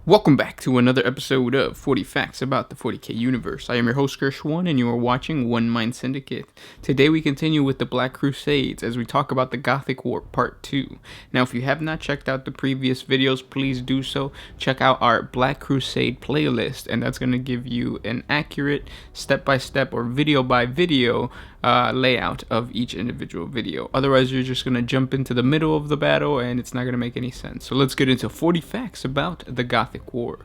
Welcome back to another episode of 40 Facts about the 40k universe. I am your host Gershwan and you are watching One Mind Syndicate. Today we continue with the Black Crusades as we talk about the Gothic War Part 2. Now if you have not checked out the previous videos, please do so. Check out our Black Crusade playlist and that's going to give you an accurate step-by-step or video-by-video layout of each individual video. Otherwise you're just going to jump into the middle of the battle and it's not going to make any sense. So let's get into 40 facts about the Gothic War.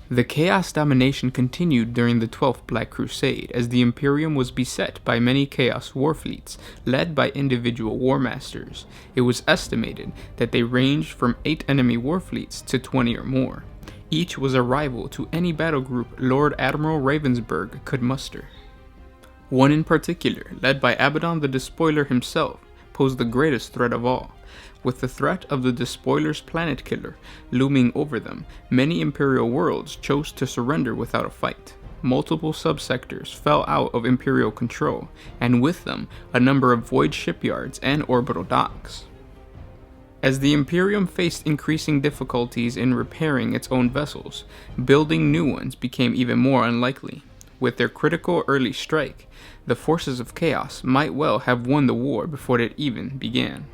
The Chaos domination continued during the 12th Black Crusade as the Imperium was beset by many Chaos war fleets led by individual war masters. It was estimated that they ranged from 8 enemy war fleets to 20 or more. Each was a rival to any battle group Lord Admiral Ravensburg could muster. One in particular, led by Abaddon the Despoiler himself, posed the greatest threat of all. With the threat of the Despoiler's planet killer looming over them, many Imperial worlds chose to surrender without a fight. Multiple subsectors fell out of Imperial control, and with them, a number of void shipyards and orbital docks. As the Imperium faced increasing difficulties in repairing its own vessels, building new ones became even more unlikely. With their critical early strike, the forces of Chaos might well have won the war before it even began.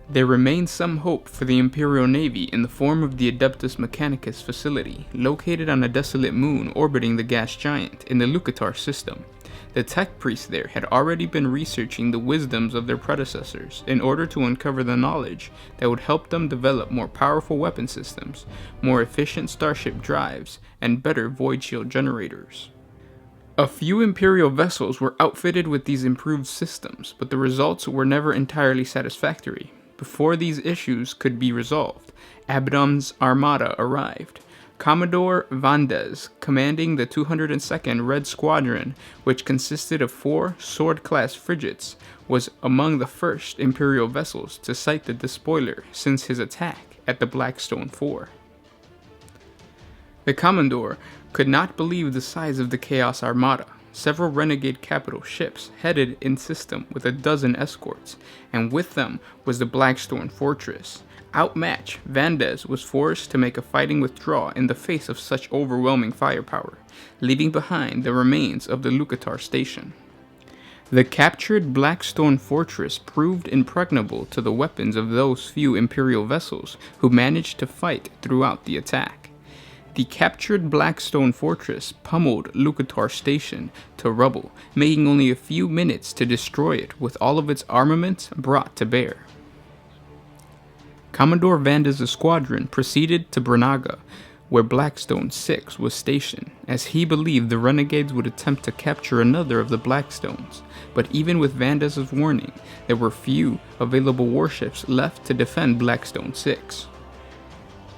There remained some hope for the Imperial Navy in the form of the Adeptus Mechanicus facility, located on a desolate moon orbiting the gas giant in the Lucatar system. The tech priests there had already been researching the wisdoms of their predecessors in order to uncover the knowledge that would help them develop more powerful weapon systems, more efficient starship drives, and better void shield generators. A few Imperial vessels were outfitted with these improved systems, but the results were never entirely satisfactory. Before these issues could be resolved, Abaddon's armada arrived. Commodore Vandes, commanding the 202nd Red Squadron, which consisted of 4 sword-class frigates, was among the first Imperial vessels to sight the Despoiler since his attack at the Blackstone 4. The Commodore could not believe the size of the Chaos Armada. Several renegade capital ships headed in system with a dozen escorts, and with them was the Blackstone Fortress. Outmatched, Vandes was forced to make a fighting withdrawal in the face of such overwhelming firepower, leaving behind the remains of the Lucatar station. The captured Blackstone Fortress proved impregnable to the weapons of those few Imperial vessels who managed to fight throughout the attack. The captured Blackstone Fortress pummeled Lucatar Station to rubble, making only a few minutes to destroy it with all of its armaments brought to bear. Commodore Vandes' squadron proceeded to Branagh, where Blackstone 6 was stationed, as he believed the renegades would attempt to capture another of the Blackstones. But even with Vandes' warning, there were few available warships left to defend Blackstone 6.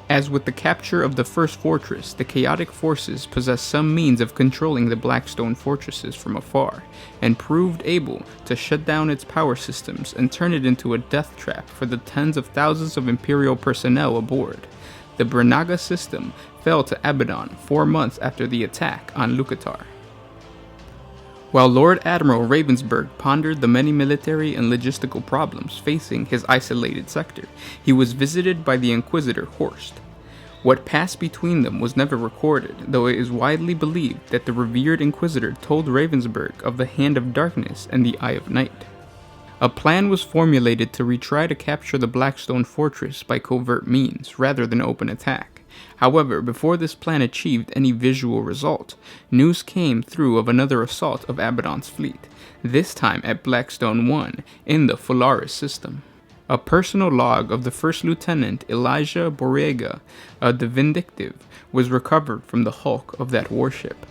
As with the capture of the first fortress, the chaotic forces possessed some means of controlling the Blackstone fortresses from afar, and proved able to shut down its power systems and turn it into a death trap for the tens of thousands of Imperial personnel aboard. The Branagh system fell to Abaddon 4 months after the attack on Lucatar. While Lord Admiral Ravensburg pondered the many military and logistical problems facing his isolated sector, he was visited by the Inquisitor Horst. What passed between them was never recorded, though it is widely believed that the revered Inquisitor told Ravensburg of the Hand of Darkness and the Eye of Night. A plan was formulated to retry to capture the Blackstone Fortress by covert means, rather than open attack. However, before this plan achieved any visual result, news came through of another assault of Abaddon's fleet, this time at Blackstone 1 in the Folaris system. A personal log of the First Lieutenant Elijah Borrega, the Vindictive, was recovered from the hulk of that warship.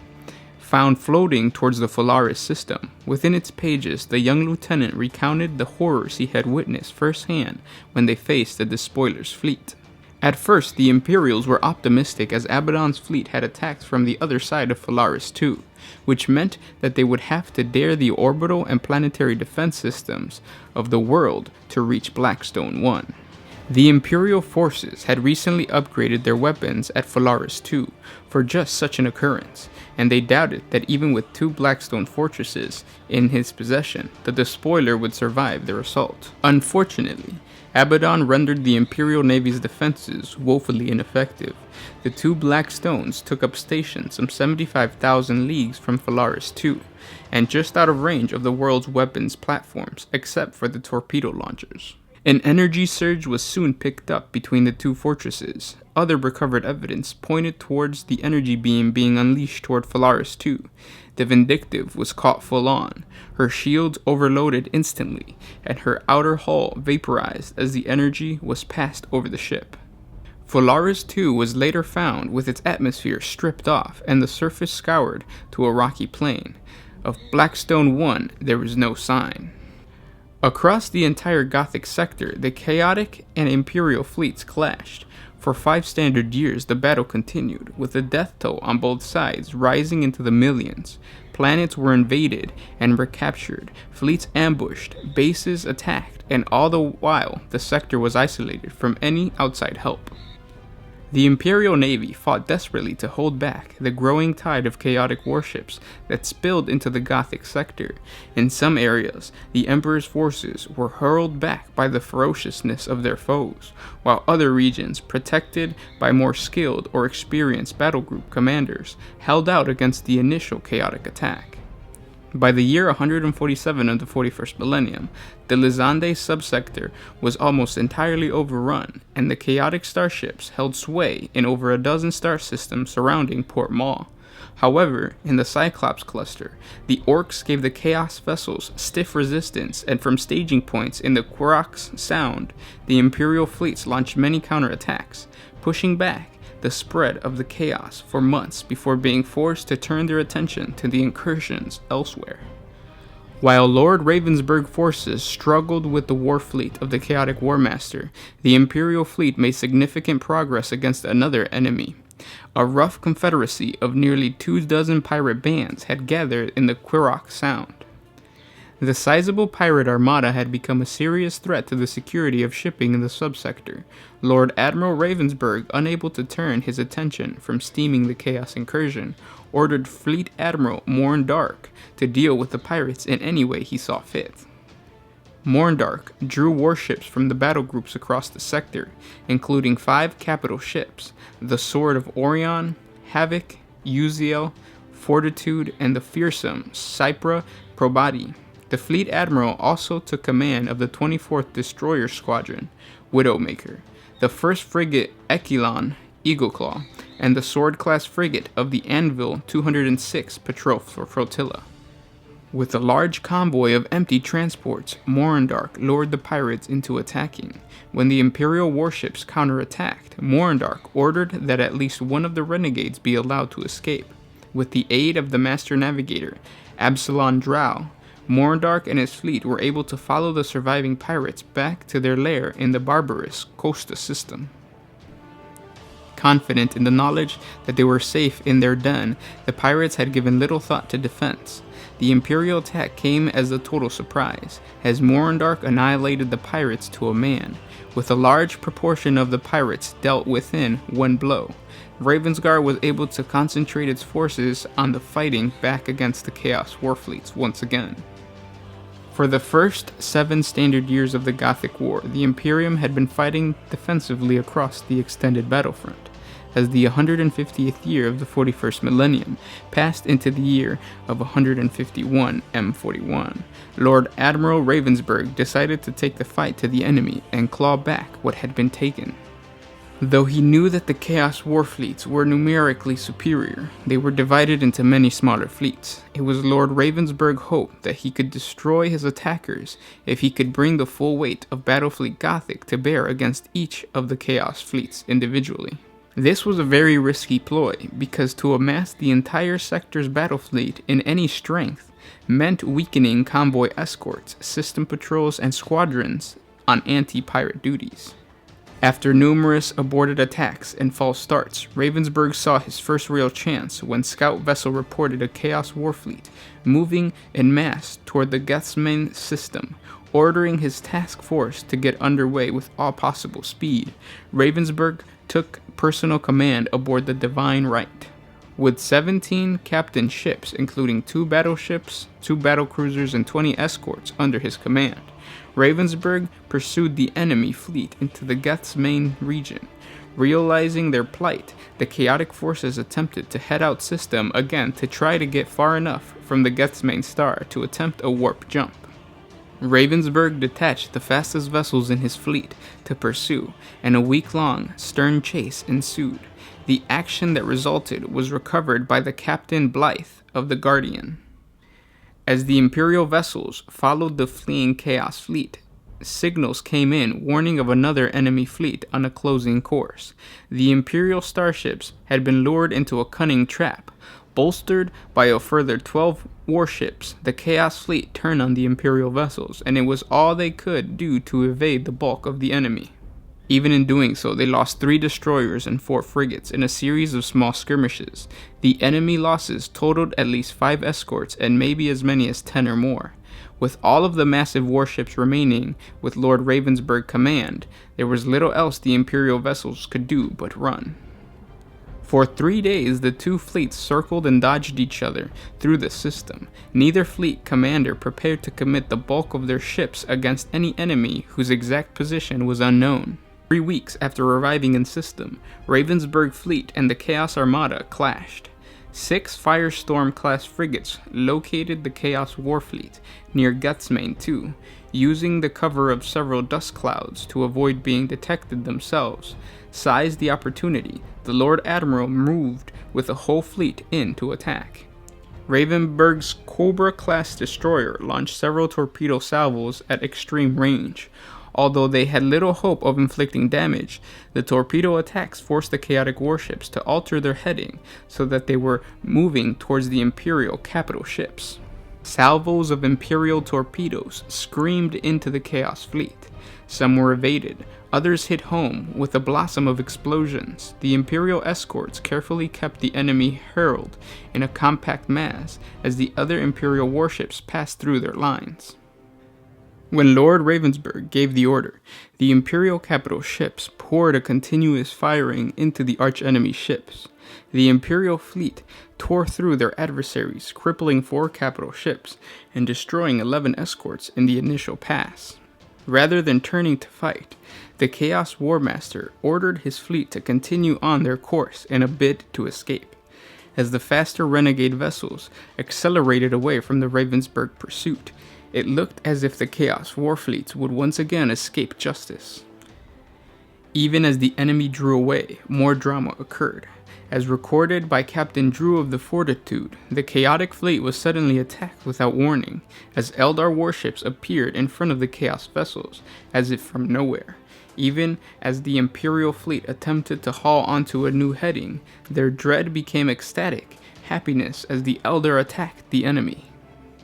Found floating towards the Folaris system, within its pages the young lieutenant recounted the horrors he had witnessed firsthand when they faced the Despoiler's fleet. At first, the Imperials were optimistic as Abaddon's fleet had attacked from the other side of Folaris too, which meant that they would have to dare the orbital and planetary defense systems of the world to reach Blackstone 1. The Imperial forces had recently upgraded their weapons at Faris II for just such an occurrence, and they doubted that even with 2 blackstone fortresses in his possession, the despoiler would survive their assault. Unfortunately, Abaddon rendered the Imperial Navy's defenses woefully ineffective. The 2 blackstones took up station some 75,000 leagues from Faris II, and just out of range of the world's weapons platforms, except for the torpedo launchers. An energy surge was soon picked up between the 2 fortresses. Other recovered evidence pointed towards the energy beam being unleashed toward Faris II. The Vindictive was caught full on, her shields overloaded instantly, and her outer hull vaporized as the energy was passed over the ship. Faris II was later found with its atmosphere stripped off and the surface scoured to a rocky plain. Of Blackstone 1 there was no sign. Across the entire Gothic sector, the Chaotic and Imperial fleets clashed. For 5 standard years, the battle continued, with the death toll on both sides rising into the millions. Planets were invaded and recaptured, fleets ambushed, bases attacked, and all the while, the sector was isolated from any outside help. The Imperial Navy fought desperately to hold back the growing tide of chaotic warships that spilled into the Gothic sector. In some areas, the Emperor's forces were hurled back by the ferociousness of their foes, while other regions, protected by more skilled or experienced battle group commanders, held out against the initial chaotic attack. By the year 147 of the 41st millennium, the Lizande subsector was almost entirely overrun, and the chaotic starships held sway in over a dozen star systems surrounding Port Maul. However, in the Cyclops cluster, the Orcs gave the Chaos vessels stiff resistance, and from staging points in the Quirax Sound, the Imperial fleets launched many counterattacks, pushing back the spread of the chaos for months before being forced to turn their attention to the incursions elsewhere. While Lord Ravensburg forces struggled with the war fleet of the Chaotic Warmaster, the Imperial fleet made significant progress against another enemy. A rough confederacy of nearly 24 pirate bands had gathered in the Quirax Sound. The sizable pirate armada had become a serious threat to the security of shipping in the subsector. Lord Admiral Ravensburg, unable to turn his attention from stemming the Chaos incursion, ordered Fleet Admiral Morndark to deal with the pirates in any way he saw fit. Morndark drew warships from the battle groups across the sector, including 5 capital ships, the Sword of Orion, Havoc, Uziel, Fortitude, and the fearsome Cypra Probati. The Fleet Admiral also took command of the 24th Destroyer Squadron, Widowmaker, the 1st Frigate Ekilon, Eagleclaw, and the sword-class frigate of the Anvil 206 Patrol Flotilla. With a large convoy of empty transports, Morndark lured the pirates into attacking. When the Imperial warships counterattacked, Morndark ordered that at least one of the renegades be allowed to escape. With the aid of the Master Navigator, Absalon Drow, Morndark and his fleet were able to follow the surviving pirates back to their lair in the barbarous Costa system. Confident in the knowledge that they were safe in their den, the pirates had given little thought to defense. The Imperial attack came as a total surprise, as Morndark annihilated the pirates to a man, with a large proportion of the pirates dealt within one blow. Ravensguard was able to concentrate its forces on the fighting back against the Chaos Warfleets once again. For the first 7 standard years of the Gothic War, the Imperium had been fighting defensively across the extended battlefront. As the 150th year of the 41st millennium passed into the year of 151 M41, Lord Admiral Ravensburg decided to take the fight to the enemy and claw back what had been taken. Though he knew that the Chaos Warfleets were numerically superior, they were divided into many smaller fleets. It was Lord Ravensburg's hope that he could destroy his attackers if he could bring the full weight of Battlefleet Gothic to bear against each of the Chaos fleets individually. This was a very risky ploy, because to amass the entire sector's battle fleet in any strength meant weakening convoy escorts, system patrols, and squadrons on anti-pirate duties. After numerous aborted attacks and false starts, Ravensburg saw his first real chance when scout vessel reported a Chaos Warfleet moving en masse toward the Gethsemane system, ordering his task force to get underway with all possible speed. Ravensburg took personal command aboard the Divine Right. With 17 captain ships, including 2 battleships, 2 battlecruisers, and 20 escorts under his command, Ravensburg pursued the enemy fleet into the Geth's main region. Realizing their plight, the chaotic forces attempted to head out system again to try to get far enough from the Geth's main star to attempt a warp jump. Ravensburg detached the fastest vessels in his fleet to pursue, and a week-long stern chase ensued. The action that resulted was recovered by the Captain Blythe of the Guardian. As the Imperial vessels followed the fleeing Chaos fleet, signals came in warning of another enemy fleet on a closing course. The Imperial starships had been lured into a cunning trap. Bolstered by a further 12 warships, the Chaos fleet turned on the Imperial vessels, and it was all they could do to evade the bulk of the enemy. Even in doing so, they lost 3 destroyers and 4 frigates in a series of small skirmishes. The enemy losses totaled at least 5 escorts and maybe as many as 10 or more. With all of the massive warships remaining with Lord Ravensburg command, there was little else the Imperial vessels could do but run. For 3 days, the 2 fleets circled and dodged each other through the system. Neither fleet commander prepared to commit the bulk of their ships against any enemy whose exact position was unknown. 3 weeks after arriving in system, Ravensburg fleet and the Chaos Armada clashed. 6 Firestorm-class frigates located the Chaos Warfleet near Gethsmain 2, using the cover of several dust clouds to avoid being detected themselves. Seized the opportunity, the Lord Admiral moved with the whole fleet in to attack. Ravensburg's Cobra-class destroyer launched several torpedo salvos at extreme range. Although they had little hope of inflicting damage, the torpedo attacks forced the chaotic warships to alter their heading so that they were moving towards the Imperial capital ships. Salvos of Imperial torpedoes screamed into the Chaos fleet. Some were evaded, others hit home with a blossom of explosions. The Imperial escorts carefully kept the enemy hurled in a compact mass as the other Imperial warships passed through their lines. When Lord Ravensburg gave the order, the Imperial capital ships poured a continuous firing into the archenemy ships. The Imperial fleet tore through their adversaries, crippling 4 capital ships and destroying 11 escorts in the initial pass. Rather than turning to fight, the Chaos Warmaster ordered his fleet to continue on their course in a bid to escape. As the faster renegade vessels accelerated away from the Ravensburg pursuit, it looked as if the Chaos Warfleets would once again escape justice. Even as the enemy drew away, more drama occurred. As recorded by Captain Drew of the Fortitude, the Chaotic Fleet was suddenly attacked without warning, as Eldar warships appeared in front of the Chaos vessels, as if from nowhere. Even as the Imperial fleet attempted to haul onto a new heading, their dread became ecstatic happiness as the Eldar attacked the enemy.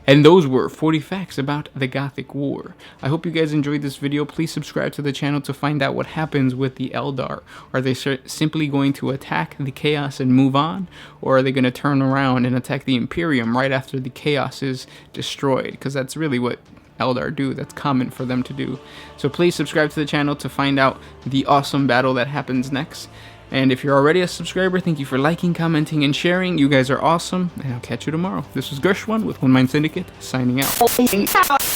And those were 40 facts about the Gothic War. I hope you guys enjoyed this video. Please subscribe to the channel to find out what happens with the Eldar. Are they simply going to attack the Chaos and move on? Or are they going to turn around and attack the Imperium right after the Chaos is destroyed? Because that's really what Eldar do. That's common for them to do. So please subscribe to the channel to find out the awesome battle that happens next. And if you're already a subscriber, thank you for liking, commenting, and sharing. You guys are awesome, and I'll catch you tomorrow. This was Gershwin with One Mind Syndicate, signing out.